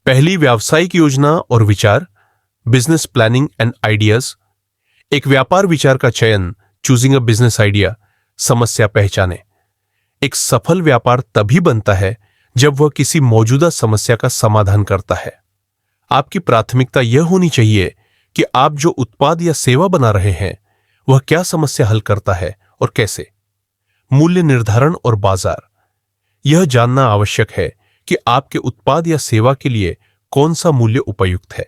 पहली व्यावसायिक योजना और विचार, बिजनेस प्लानिंग एंड आइडियाज। एक व्यापार विचार का चयन, चूजिंग अ बिजनेस आइडिया। समस्या पहचाने। एक सफल व्यापार तभी बनता है जब वह किसी मौजूदा समस्या का समाधान करता है। आपकी प्राथमिकता यह होनी चाहिए कि आप जो उत्पाद या सेवा बना रहे हैं वह क्या समस्या हल करता है और कैसे। मूल्य निर्धारण और बाजार। यह जानना आवश्यक है कि आपके उत्पाद या सेवा के लिए कौन सा मूल्य उपयुक्त है,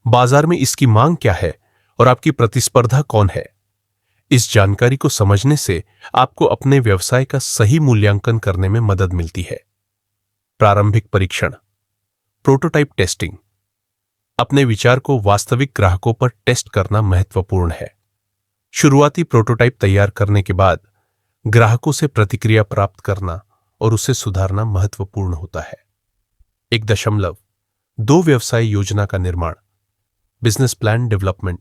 बाजार में इसकी मांग क्या है और आपकी प्रतिस्पर्धा कौन है। इस जानकारी को समझने से आपको अपने व्यवसाय का सही मूल्यांकन करने में मदद मिलती है। प्रारंभिक परीक्षण, प्रोटोटाइप टेस्टिंग। अपने विचार को वास्तविक ग्राहकों पर टेस्ट करना महत्वपूर्ण है। शुरुआती प्रोटोटाइप तैयार करने के बाद ग्राहकों से प्रतिक्रिया प्राप्त करना और उसे सुधारना महत्वपूर्ण होता है। 1.2 व्यवसाय योजना का निर्माण, बिजनेस प्लान डेवलपमेंट।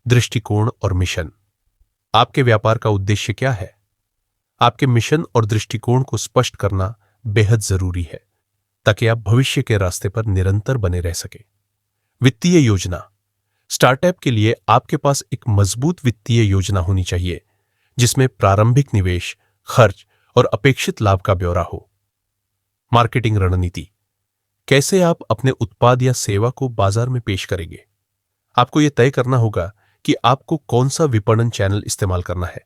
दृष्टिकोण और मिशन। आपके व्यापार का उद्देश्य क्या है? आपके मिशन और दृष्टिकोण को स्पष्ट करना बेहद जरूरी है ताकि आप भविष्य के रास्ते पर निरंतर बने रह सकें। वित्तीय योजना। स्टार्टअप के लिए आपके पास एक मजबूत वित्तीय योजना होनी चाहिए जिसमें प्रारंभिक निवेश, खर्च और अपेक्षित लाभ का ब्यौरा हो। मार्केटिंग रणनीति। कैसे आप अपने उत्पाद या सेवा को बाजार में पेश करेंगे? आपको यह तय करना होगा कि आपको कौन सा विपणन चैनल इस्तेमाल करना है,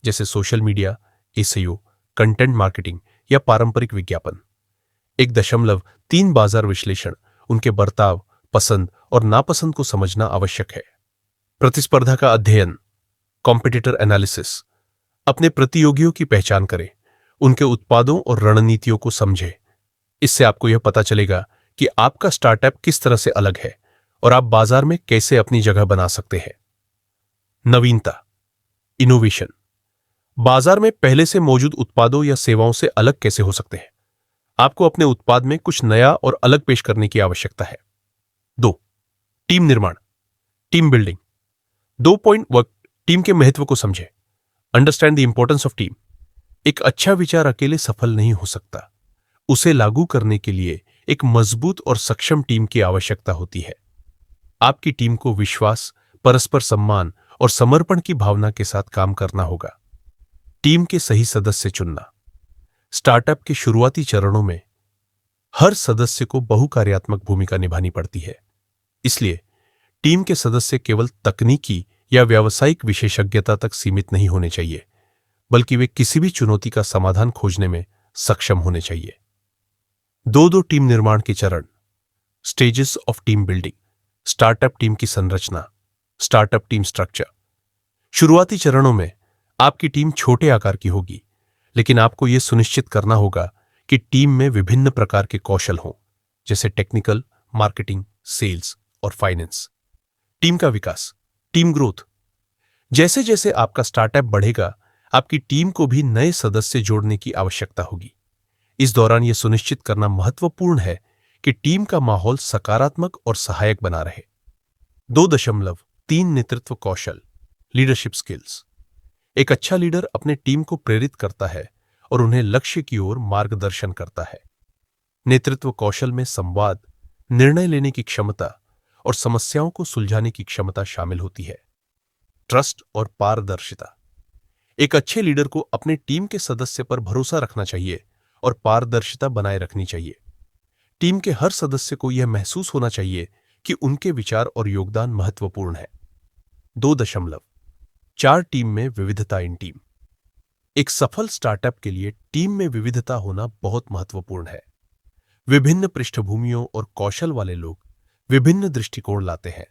जैसे social media, SEO, content marketing या पारंपरिक विज्ञापन। 1.3 बाजार विश्लेषण। उनके बर्ताव, पसंद और नापसंद को समझना आवश्यक है। प्रतिस्पर्धा का अध्ययन, कॉम्पिटिटर एनालिसिस। अपने प्रतियोगियों की पहचान करें, उनके उत्पादों और रणनीतियों को समझें। इससे आपको यह पता चलेगा कि आपका स्टार्टअप किस तरह से अलग है और आप बाजार में कैसे अपनी जगह बना सकते हैं। नवीनता, इनोवेशन। बाजार में पहले से मौजूद उत्पादों या सेवाओं से अलग कैसे हो सकते हैं? आपको अपने उत्पाद में कुछ नया और अलग पेश करने की आवश्यकता है। 2. टीम निर्माण, team building. 2 point work. Team के महत्व को समझें। Understand the importance of team. एक अच्छा विचार अकेले सफल नहीं हो सकता। उसे लागू करने के लिए एक मजबूत और सक्षम टीम की आवश्यकता होती है। आपकी टीम को विश्वास, परस्पर सम्मान और समर्पण की भावना के साथ काम करना होगा। टीम के सही सदस्य चुनना। स्टार्टअप के शुरुआती चरणों में हर सदस्य को बहुकार्यात्मक भूमिका निभानी पड़ती है। इसलिए टीम के सदस्य केवल तकनीकी या व्यावसायिक विशेषज्ञता तक सीमित नहीं होने चाहिए, बल्कि वे किसी भी चुनौती का समाधान खोजने में सक्षम होने चाहिए। 2 टीम निर्माण के चरण। Stages of team building. Startup team की संरचना, स्टार्टअप टीम स्ट्रक्चर। शुरुआती चरणों में आपकी टीम छोटे आकार की होगी, लेकिन आपको यह सुनिश्चित करना होगा कि टीम में विभिन्न प्रकार के कौशल हों, जैसे टेक्निकल, मार्केटिंग, सेल्स और फाइनेंस। टीम का विकास, टीम ग्रोथ। जैसे जैसे आपका स्टार्टअप बढ़ेगा, आपकी टीम को भी नए सदस्य जोड़ने की आवश्यकता होगी। इस दौरान यह सुनिश्चित करना महत्वपूर्ण है कि टीम का माहौल सकारात्मक और सहायक बना रहे। 2.3 नेतृत्व कौशल, लीडरशिप स्किल्स। एक अच्छा लीडर अपने टीम को प्रेरित करता है और उन्हें लक्ष्य की ओर मार्गदर्शन करता है। नेतृत्व कौशल में संवाद, निर्णय लेने की क्षमता और समस्याओं को सुलझाने की क्षमता शामिल होती है। ट्रस्ट और पारदर्शिता। एक अच्छे लीडर को अपने टीम के सदस्य पर भरोसा रखना चाहिए और पारदर्शिता बनाए रखनी चाहिए। टीम के हर सदस्य को यह महसूस होना चाहिए कि उनके विचार और योगदान महत्वपूर्ण है। 2.4 टीम में विविधता इन टीम। एक सफल स्टार्टअप के लिए टीम में विविधता होना बहुत महत्वपूर्ण है। विभिन्न पृष्ठभूमियों और कौशल वाले लोग विभिन्न दृष्टिकोण लाते हैं,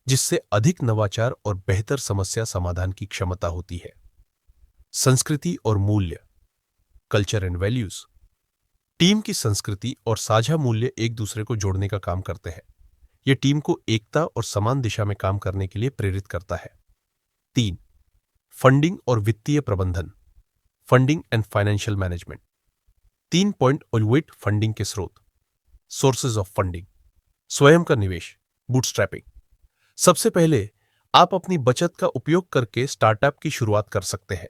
जिससे अधिक नवाचार और बेहतर समस्या समाधान की क्षमता होती है। संस्कृति और मूल्य, कल्चर एंड वैल्यूज। टीम की संस्कृति और साझा मूल्य एक दूसरे को जोड़ने का काम करते हैं। यह टीम को एकता और समान दिशा में काम करने के लिए प्रेरित करता है। 3. फंडिंग और वित्तीय प्रबंधन, funding and financial management. 3. Funding के स्रोत, सोर्सेज ऑफ फंडिंग। स्वयं का निवेश, बूटस्ट्रैपिंग। सबसे पहले आप अपनी बचत का उपयोग करके स्टार्टअप की शुरुआत कर सकते हैं।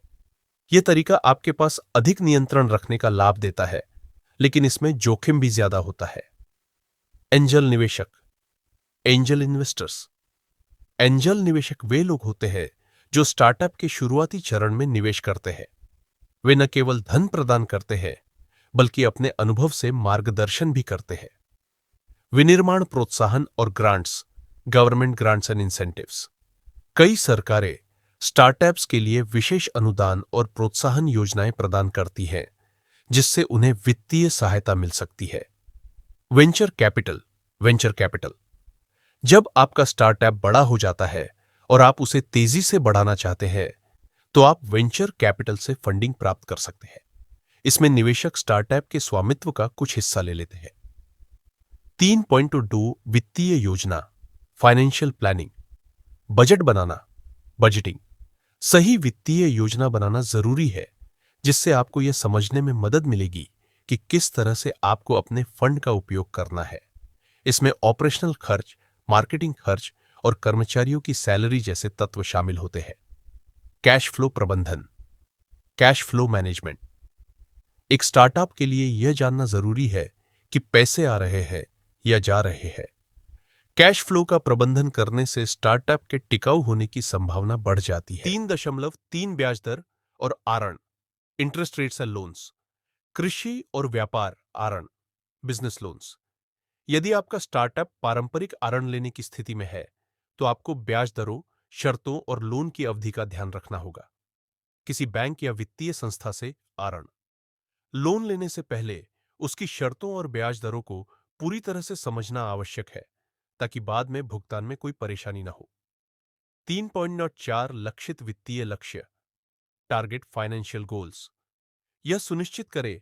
यह तरीका आपके पास अधिक नियंत्रण रखने का लाभ देता है, लेकिन इसमें जोखिम भी ज्यादा होता है। एंजल निवेशक, एंजल इन्वेस्टर्स। एंजल निवेशक वे लोग होते हैं जो स्टार्टअप के शुरुआती चरण में निवेश करते हैं। वे न केवल धन प्रदान करते हैं बल्कि अपने अनुभव से मार्गदर्शन भी करते हैं। विनिर्माण प्रोत्साहन और grants, government grants and incentives. कई सरकारें स्टार्टअप्स के लिए विशेष अनुदान और प्रोत्साहन योजनाएं प्रदान करती हैं जिससे उन्हें वित्तीय सहायता मिल सकती है। Venture capital, venture capital. जब आपका स्टार्टअप बड़ा हो जाता है और आप उसे तेजी से बढ़ाना चाहते हैं तो आप वेंचर कैपिटल से फंडिंग प्राप्त कर सकते हैं। इसमें निवेशक स्टार्टअप के स्वामित्व का कुछ हिस्सा ले लेते हैं। 3.2 वित्तीय योजना, फाइनेंशियल प्लानिंग। बजट बनाना, बजटिंग। सही वित्तीय योजना बनाना जरूरी है जिससे आपको यह समझने में मदद मिलेगी कि किस तरह से आपको अपने फंड का उपयोग करना है। इसमें ऑपरेशनल खर्च, मार्केटिंग खर्च और कर्मचारियों की सैलरी जैसे तत्व शामिल होते हैं। कैश फ्लो प्रबंधन, कैश फ्लो मैनेजमेंट। एक स्टार्टअप के लिए यह जानना जरूरी है कि पैसे आ रहे हैं या जा रहे हैं। कैश फ्लो का प्रबंधन करने से स्टार्टअप के टिकाऊ होने की संभावना बढ़ जाती है। 3.3 ब्याज दर और आरण, इंटरेस्ट रेट्स एंड लोन्स। कृषि और व्यापार आरण, बिजनेस लोन्स। यदि आपका स्टार्टअप पारंपरिक आरण लेने की स्थिति में है तो आपको ब्याज दरों, शर्तों और लोन की अवधि का ध्यान रखना होगा। किसी बैंक या वित्तीय संस्था से आरण। लोन लेने से पहले उसकी शर्तों और ब्याज दरों को पूरी तरह से समझना आवश्यक है ताकि बाद में भुगतान में कोई परेशानी न हो। 3.4 लक्षित वित्तीय लक्ष्य, टारगेट फाइनेंशियल गोल्स। यह सुनिश्चित करें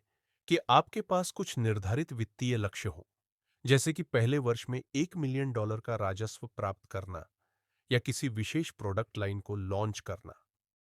कि आपके पास कुछ निर्धारित वित्तीय लक्ष्य हो, जैसे कि पहले वर्ष में $1 मिलियन का राजस्व प्राप्त करना या किसी विशेष प्रोडक्ट लाइन को लॉन्च करना।